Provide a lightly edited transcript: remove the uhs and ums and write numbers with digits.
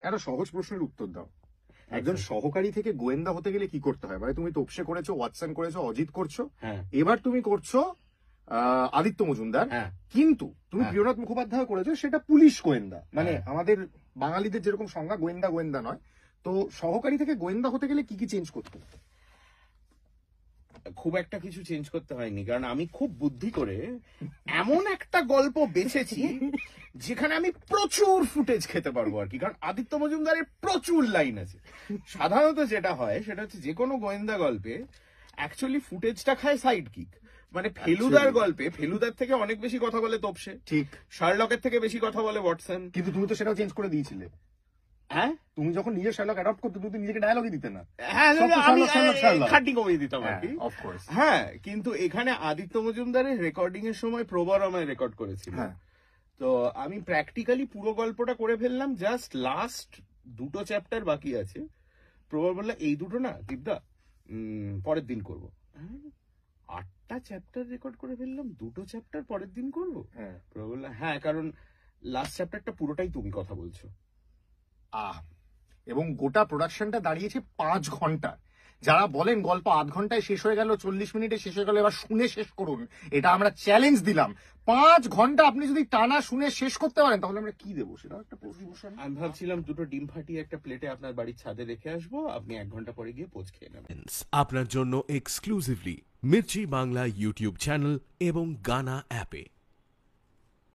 একটা সহজ প্রশ্নের উত্তর দাও। একজন সহকারী থেকে গোয়েন্দা হতে গেলে কি করতে হয়? মানে তুমি তোপসে করেছো, ওয়াটসন করেছো, অজিত করছো, এবার তুমি করছো আদিত্য মজুমদার, কিন্তু তুমি প্রিয়নাথ মুখোপাধ্যায় করেছো সেটা পুলিশ গোয়েন্দা। মানে আমাদের বাঙালিদের যেরকম সংজ্ঞা গোয়েন্দা গোয়েন্দা নয়। তো সহকারী থেকে গোয়েন্দা হতে গেলে কি কি চেঞ্জ করতে হবে? খুব একটা কিছু চেঞ্জ করতে হয়নি, কারণ আমি খুব বুদ্ধি করে এমন একটা গল্প বেছেছি যেখানে আমি প্রচুর ফুটেজ খেতে পারবো আর কি। কারণ আদিত্য মজুমদারের প্রচুর লাইন আছে। সাধারণত যেটা হয় সেটা হচ্ছে যে কোনো গোয়েন্দা গল্পে অ্যাকচুয়ালি ফুটেজটা খায় সাইড কিক। মানে ফেলুদার গল্পে ফেলুদার থেকে অনেক বেশি কথা বলে তোপসে, ঠিক। শার্লকের থেকে বেশি কথা বলে ওয়াটসন। কিন্তু তুমি তো সেটাও চেঞ্জ করে দিয়েছিলে। হ্যাঁ, তুমি যখন নিজের শার্লক অ্যাডপ্ট করতে, তুমি তো নিজেকে ডায়ালগই দিতে না। হ্যাঁ, আমি খাটি কমিয়ে দিতাম আর কি। হ্যাঁ, কিন্তু এখানে আদিত্য মজুমদারের রেকর্ডিং এর সময় প্রবর আমায় রেকর্ড করেছিল। তো আমি প্র্যাকটিক্যালি পুরো গল্পটা করে ফেললাম, জাস্ট লাস্ট দুটো চ্যাপ্টার বাকি আছে। প্রবর বললো এই দুটো না দীপদা পরের দিন করবো। 8টা চ্যাপ্টার রেকর্ড করে ফেললাম, দুটো চ্যাপ্টার পরের দিন করবো। প্রবর বললো হ্যাঁ, কারণ লাস্ট চ্যাপ্টারটা পুরোটাই তুমি কথা বলছো। এবং গোটা প্রোডাকশনটা দাঁড়িয়েছে 5 ঘন্টা। যারা বলেন গল্প 8 ঘন্টায় শেষ হয়ে গেল, 40 মিনিটে শেষ হয়ে গেল, এবার শুনে শেষ করুন, এটা আমরা চ্যালেঞ্জ দিলাম। 5 ঘন্টা আপনি যদি টানা শুনে শেষ করতে পারেন তাহলে আমরা কি দেবো? সেটা একটা পরিবেশন। আমি ভাবছিলাম দুটো ডিম ফাটিয়ে একটা প্লেটে আপনার বাড়ির ছাদে রেখে আসবো, আপনি 1 ঘন্টা পরে গিয়ে পোচ খেয়ে নেবেন। আপনার জন্য exclusively Mirchi Bangla YouTube channel এবং গানা অ্যাপে।